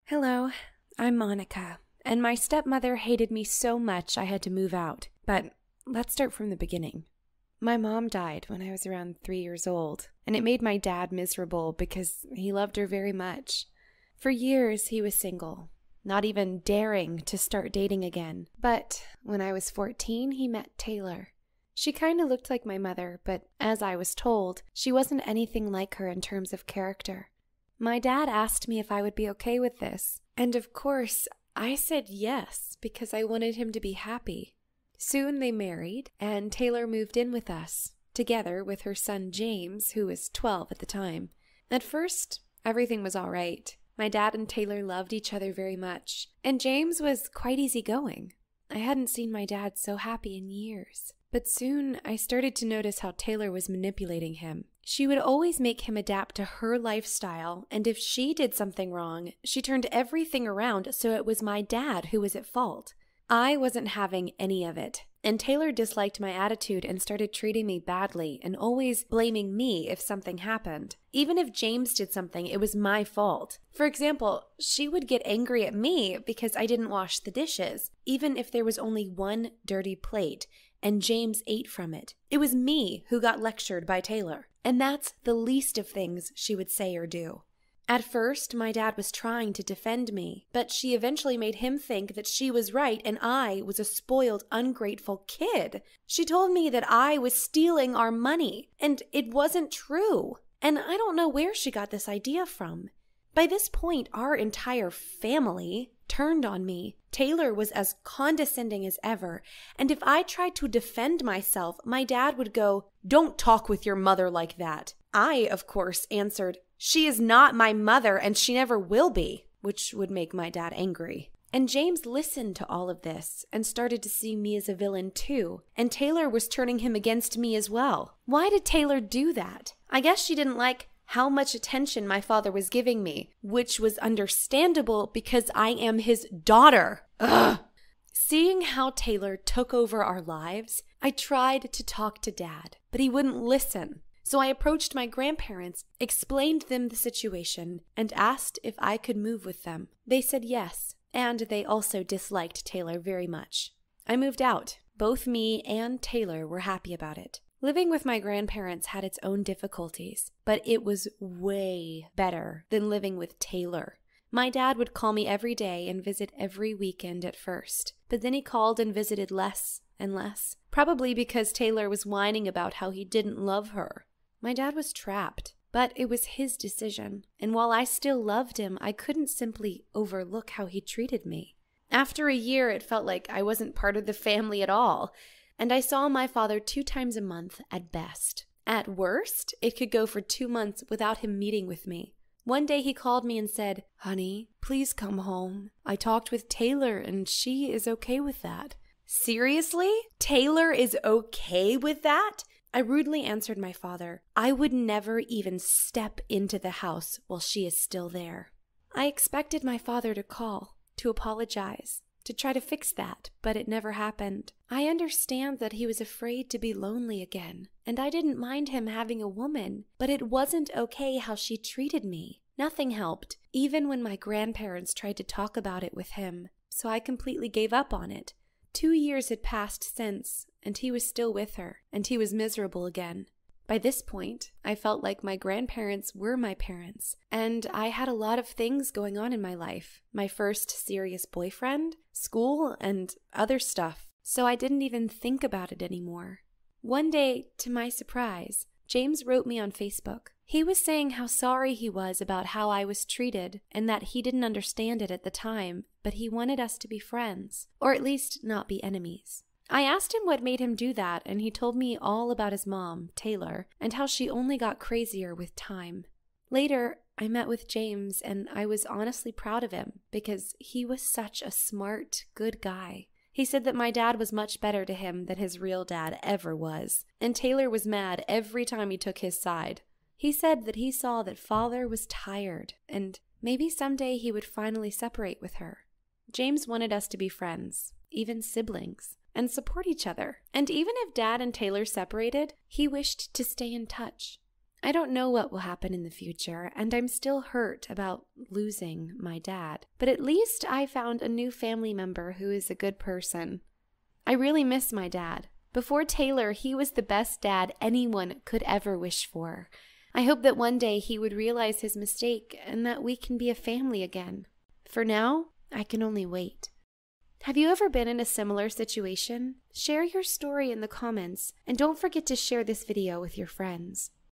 Hello, I'm Monica, and my stepmother hated me so much I had to move out. But let's start from the beginning. My mom died when I was around 3 years old, and it made my dad miserable because he loved her very much. For years, he was single, not even daring to start dating again. But when I was 14, he met Taylor. She kind of looked like my mother, but as I was told, she wasn't anything like her in terms of character. My dad asked me if I would be okay with this, and of course, I said yes because I wanted him to be happy. Soon they married, and Taylor moved in with us, together with her son James, who was 12 at the time. At first, everything was all right. My dad and Taylor loved each other very much, and James was quite easygoing. I hadn't seen my dad so happy in years. But soon, I started to notice how Taylor was manipulating him. She would always make him adapt to her lifestyle, and if she did something wrong, she turned everything around so it was my dad who was at fault. I wasn't having any of it, and Taylor disliked my attitude and started treating me badly and always blaming me if something happened. Even if James did something, it was my fault. For example, she would get angry at me because I didn't wash the dishes, even if there was only one dirty plate, and James ate from it. It was me who got lectured by Taylor, and that's the least of things she would say or do. At first, my dad was trying to defend me, but she eventually made him think that she was right and I was a spoiled, ungrateful kid. She told me that I was stealing our money, and it wasn't true. And I don't know where she got this idea from. By this point, our entire family turned on me. Taylor was as condescending as ever, and if I tried to defend myself, my dad would go, "Don't talk with your mother like that." I, of course, answered, "She is not my mother and she never will be," which would make my dad angry. And James listened to all of this and started to see me as a villain too, and Taylor was turning him against me as well. Why did Taylor do that? I guess she didn't like how much attention my father was giving me, which was understandable because I am his daughter. Ugh. Seeing how Taylor took over our lives, I tried to talk to Dad, but he wouldn't listen. So I approached my grandparents, explained them the situation, and asked if I could move with them. They said yes, and they also disliked Taylor very much. I moved out. Both me and Taylor were happy about it. Living with my grandparents had its own difficulties, but it was way better than living with Taylor. My dad would call me every day and visit every weekend at first, but then he called and visited less and less, probably because Taylor was whining about how he didn't love her. My dad was trapped, but it was his decision, and while I still loved him, I couldn't simply overlook how he treated me. After a year, it felt like I wasn't part of the family at all, and I saw my father 2 times a month at best. At worst, it could go for 2 months without him meeting with me. One day he called me and said, "Honey, please come home. I talked with Taylor and she is okay with that." Seriously? Taylor is okay with that? I rudely answered my father, "I would never even step into the house while she is still there." I expected my father to call, to apologize, to try to fix that, but it never happened. I understand that he was afraid to be lonely again, and I didn't mind him having a woman, but it wasn't okay how she treated me. Nothing helped, even when my grandparents tried to talk about it with him, so I completely gave up on it. 2 years had passed since, and he was still with her, and he was miserable again. By this point, I felt like my grandparents were my parents, and I had a lot of things going on in my life. My first serious boyfriend, school, and other stuff, so I didn't even think about it anymore. One day, to my surprise, James wrote me on Facebook. He was saying how sorry he was about how I was treated, and that he didn't understand it at the time, but he wanted us to be friends, or at least not be enemies. I asked him what made him do that, and he told me all about his mom, Taylor, and how she only got crazier with time. Later, I met with James, and I was honestly proud of him because he was such a smart, good guy. He said that my dad was much better to him than his real dad ever was, and Taylor was mad every time he took his side. He said that he saw that father was tired, and maybe someday he would finally separate with her. James wanted us to be friends, even siblings, and support each other. And even if Dad and Taylor separated, he wished to stay in touch. I don't know what will happen in the future, and I'm still hurt about losing my dad. But at least I found a new family member who is a good person. I really miss my dad. Before Taylor, he was the best dad anyone could ever wish for. I hope that one day he would realize his mistake and that we can be a family again. For now, I can only wait. Have you ever been in a similar situation? Share your story in the comments, and don't forget to share this video with your friends.